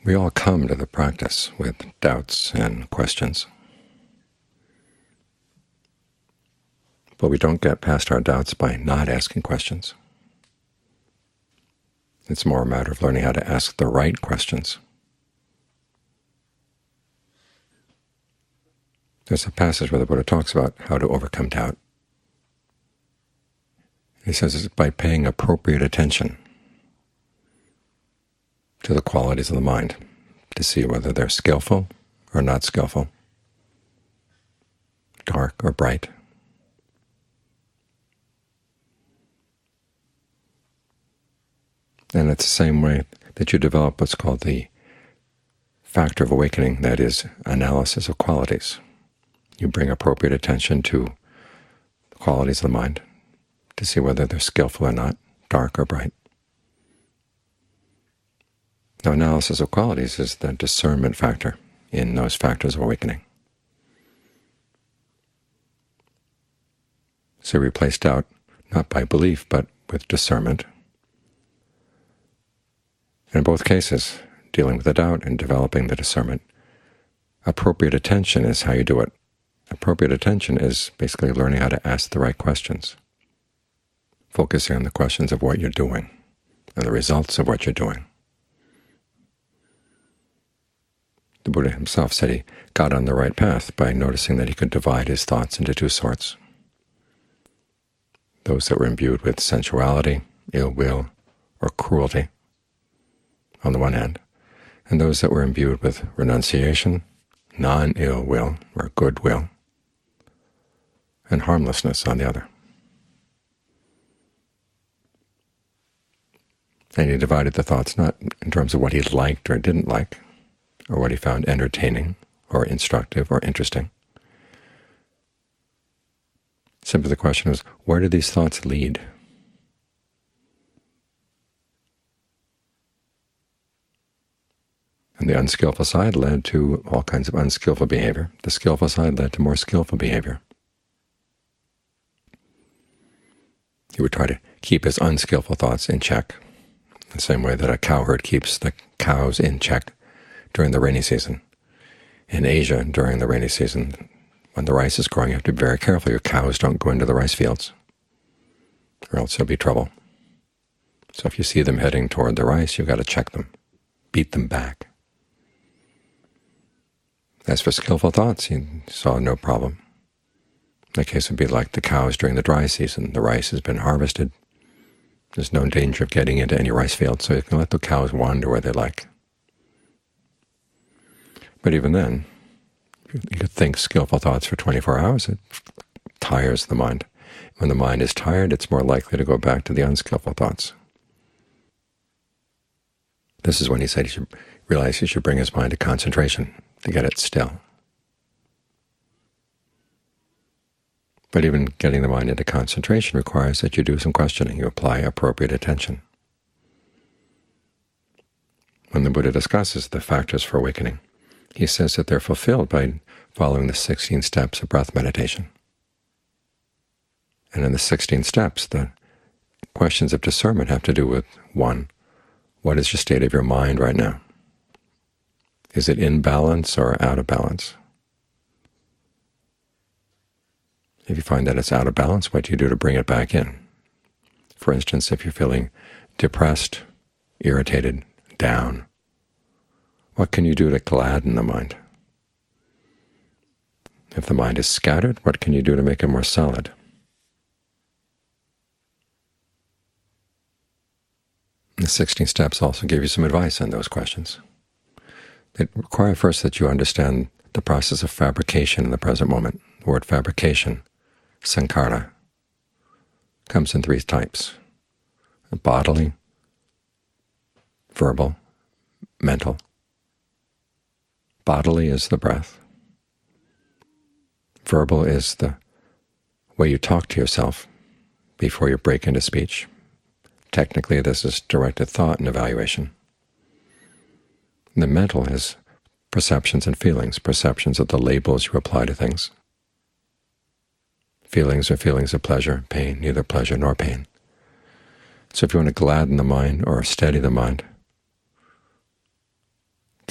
We all come to the practice with doubts and questions, but we don't get past our doubts by not asking questions. It's more a matter of learning how to ask the right questions. There's a passage where the Buddha talks about how to overcome doubt. He says it's by paying appropriate attention to the qualities of the mind, to see whether they're skillful or not skillful, dark or bright. And it's the same way that you develop what's called the factor of awakening, that is, analysis of qualities. You bring appropriate attention to the qualities of the mind to see whether they're skillful or not, dark or bright. Now, analysis of qualities is the discernment factor in those factors of awakening. So we replace doubt not by belief, but with discernment. And in both cases, dealing with the doubt and developing the discernment, appropriate attention is how you do it. Appropriate attention is basically learning how to ask the right questions, focusing on the questions of what you're doing and the results of what you're doing. The Buddha himself said he got on the right path by noticing that he could divide his thoughts into two sorts: those that were imbued with sensuality, ill will, or cruelty on the one hand, and those that were imbued with renunciation, non-ill will, or goodwill, and harmlessness on the other. And he divided the thoughts not in terms of what he liked or didn't like, or what he found entertaining or instructive or interesting. Simply the question was, where do these thoughts lead? And the unskillful side led to all kinds of unskillful behavior. The skillful side led to more skillful behavior. He would try to keep his unskillful thoughts in check, the same way that a cowherd keeps the cows in check during the rainy season. In Asia, during the rainy season, when the rice is growing, you have to be very careful your cows don't go into the rice fields, or else there'll be trouble. So if you see them heading toward the rice, you've got to check them, beat them back. As for skillful thoughts, he saw no problem. The case would be like the cows during the dry season. The rice has been harvested. There's no danger of getting into any rice field, so you can let the cows wander where they like. But even then, you could think skillful thoughts for 24 hours. It tires the mind. When the mind is tired, it's more likely to go back to the unskillful thoughts. This is when he said he should realize he should bring his mind to concentration to get it still. But even getting the mind into concentration requires that you do some questioning. You apply appropriate attention. When the Buddha discusses the factors for awakening, he says that they're fulfilled by following the 16 steps of breath meditation. And in the 16 steps, the questions of discernment have to do with, 1, what is your state of your mind right now? Is it in balance or out of balance? If you find that it's out of balance, what do you do to bring it back in? For instance, if you're feeling depressed, irritated, down, what can you do to gladden the mind? If the mind is scattered, what can you do to make it more solid? The 16 steps also give you some advice on those questions. They require first that you understand the process of fabrication in the present moment. The word fabrication, sankhara, comes in 3 types: bodily, verbal, mental. Bodily is the breath. Verbal is the way you talk to yourself before you break into speech. Technically, this is directed thought and evaluation. The mental is perceptions and feelings, perceptions of the labels you apply to things. Feelings are feelings of pleasure, pain, neither pleasure nor pain. So if you want to gladden the mind or steady the mind,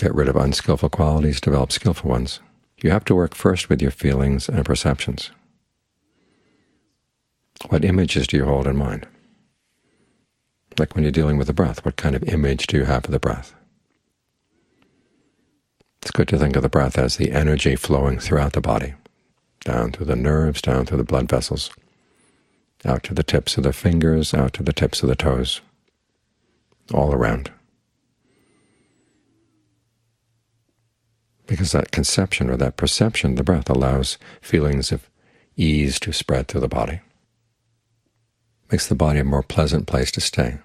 get rid of unskillful qualities, develop skillful ones. You have to work first with your feelings and perceptions. What images do you hold in mind? Like when you're dealing with the breath, what kind of image do you have of the breath? It's good to think of the breath as the energy flowing throughout the body, down through the nerves, down through the blood vessels, out to the tips of the fingers, out to the tips of the toes, all around. Because that conception or that perception of the breath allows feelings of ease to spread through the body. Makes the body a more pleasant place to stay.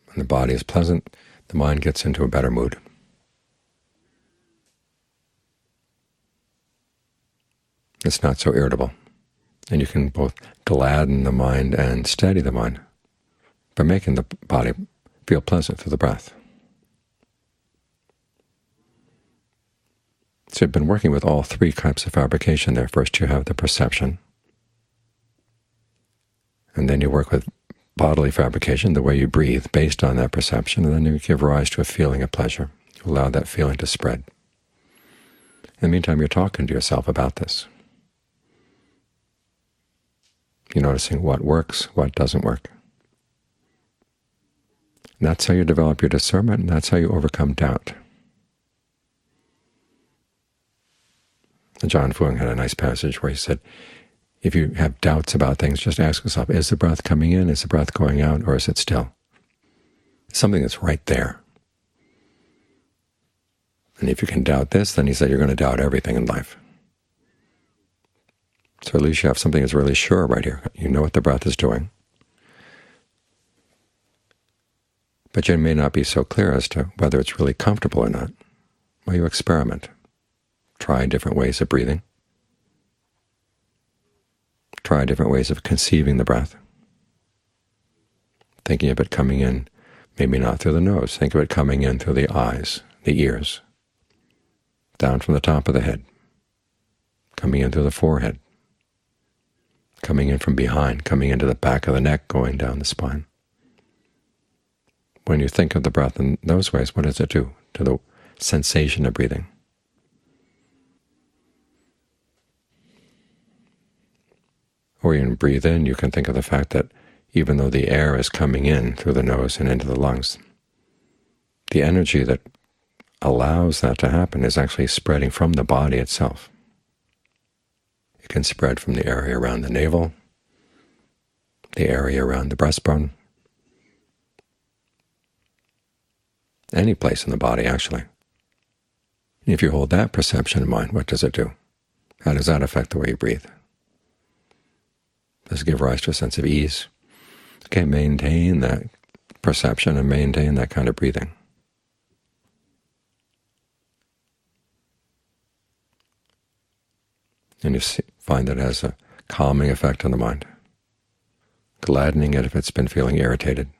When the body is pleasant, the mind gets into a better mood. It's not so irritable, and you can both gladden the mind and steady the mind by making the body feel pleasant through the breath. So you've been working with all three types of fabrication there. First you have the perception, and then you work with bodily fabrication, the way you breathe, based on that perception, and then you give rise to a feeling of pleasure. You allow that feeling to spread. In the meantime, you're talking to yourself about this. You're noticing what works, what doesn't work. And that's how you develop your discernment, and that's how you overcome doubt. John Fuang had a nice passage where he said, if you have doubts about things, just ask yourself, is the breath coming in, is the breath going out, or is it still? Something that's right there. And if you can doubt this, then he said you're going to doubt everything in life. So at least you have something that's really sure right here. You know what the breath is doing. But you may not be so clear as to whether it's really comfortable or not. Well, you experiment. Try different ways of breathing. Try different ways of conceiving the breath. Thinking of it coming in, maybe not through the nose. Think of it coming in through the eyes, the ears, down from the top of the head, coming in through the forehead, coming in from behind, coming into the back of the neck, going down the spine. When you think of the breath in those ways, what does it do to the sensation of breathing? Or you can breathe in, you can think of the fact that even though the air is coming in through the nose and into the lungs, the energy that allows that to happen is actually spreading from the body itself. It can spread from the area around the navel, the area around the breastbone, any place in the body, actually. And if you hold that perception in mind, what does it do? How does that affect the way you breathe? Does it give rise to a sense of ease? Okay, maintain that perception and maintain that kind of breathing. And you find that it has a calming effect on the mind, gladdening it if it's been feeling irritated,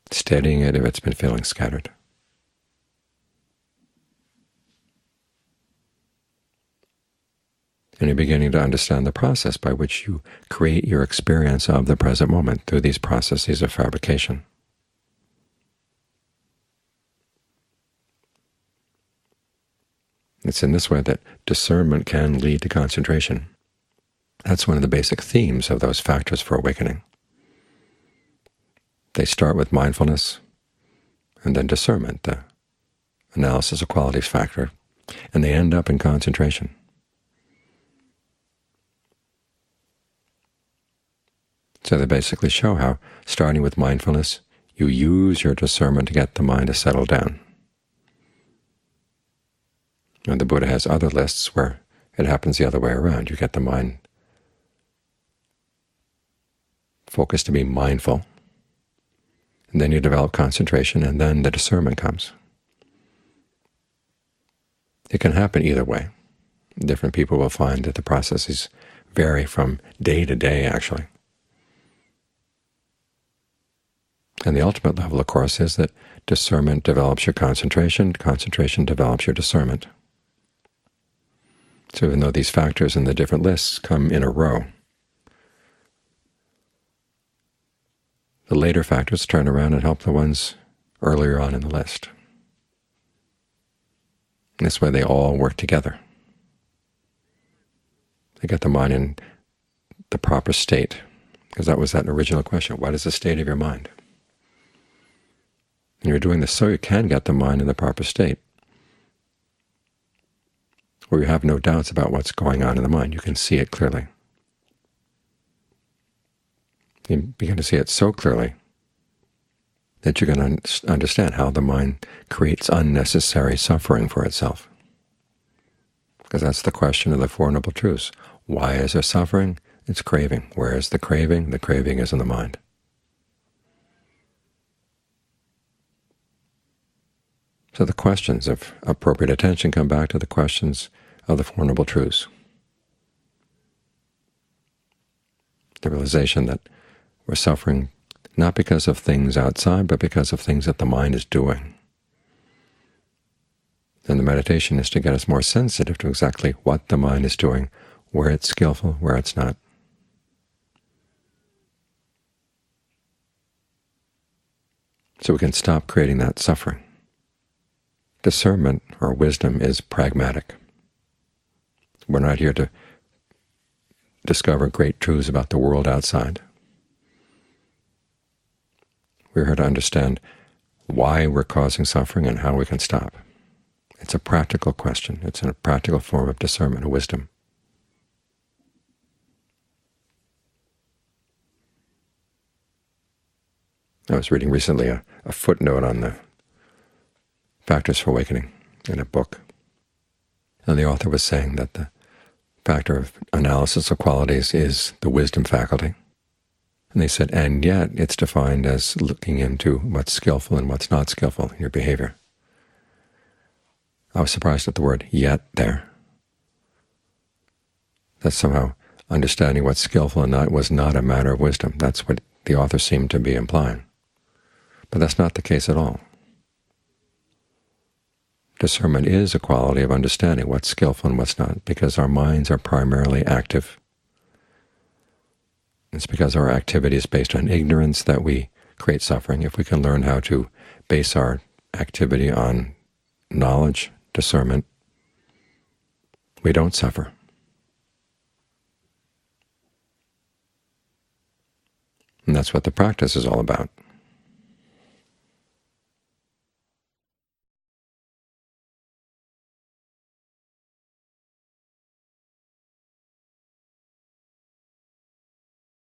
steadying it if it's been feeling scattered. And you're beginning to understand the process by which you create your experience of the present moment through these processes of fabrication. It's in this way that discernment can lead to concentration. That's one of the basic themes of those factors for awakening. They start with mindfulness, and then discernment, the analysis of qualities factor, and they end up in concentration. So they basically show how, starting with mindfulness, you use your discernment to get the mind to settle down. And the Buddha has other lists where it happens the other way around. You get the mind focused to be mindful, and then you develop concentration, and then the discernment comes. It can happen either way. Different people will find that the processes vary from day to day, actually. And the ultimate level, of course, is that discernment develops your concentration, concentration develops your discernment. So even though these factors in the different lists come in a row, the later factors turn around and help the ones earlier on in the list. And this way they all work together. They get the mind in the proper state, because that was that original question: what is the state of your mind? And you're doing this so you can get the mind in the proper state, where you have no doubts about what's going on in the mind. You can see it clearly. You begin to see it so clearly that you can understand how the mind creates unnecessary suffering for itself. Because that's the question of the Four Noble Truths. Why is there suffering? It's craving. Where is the craving? The craving is in the mind. So the questions of appropriate attention come back to the questions of the Four Noble Truths. The realization that we're suffering not because of things outside, but because of things that the mind is doing. And the meditation is to get us more sensitive to exactly what the mind is doing, where it's skillful, where it's not. So we can stop creating that suffering. Discernment, or wisdom, is pragmatic. We're not here to discover great truths about the world outside. We're here to understand why we're causing suffering and how we can stop. It's a practical question. It's a practical form of discernment, of wisdom. I was reading recently a footnote on the Factors for Awakening in a book, and the author was saying that the factor of analysis of qualities is the wisdom faculty. And they said, and yet it's defined as looking into what's skillful and what's not skillful in your behavior. I was surprised at the word "yet" there. That somehow understanding what's skillful and not was not a matter of wisdom. That's what the author seemed to be implying. But that's not the case at all. Discernment is a quality of understanding what's skillful and what's not, because our minds are primarily active. It's because our activity is based on ignorance that we create suffering. If we can learn how to base our activity on knowledge, discernment, we don't suffer. And that's what the practice is all about.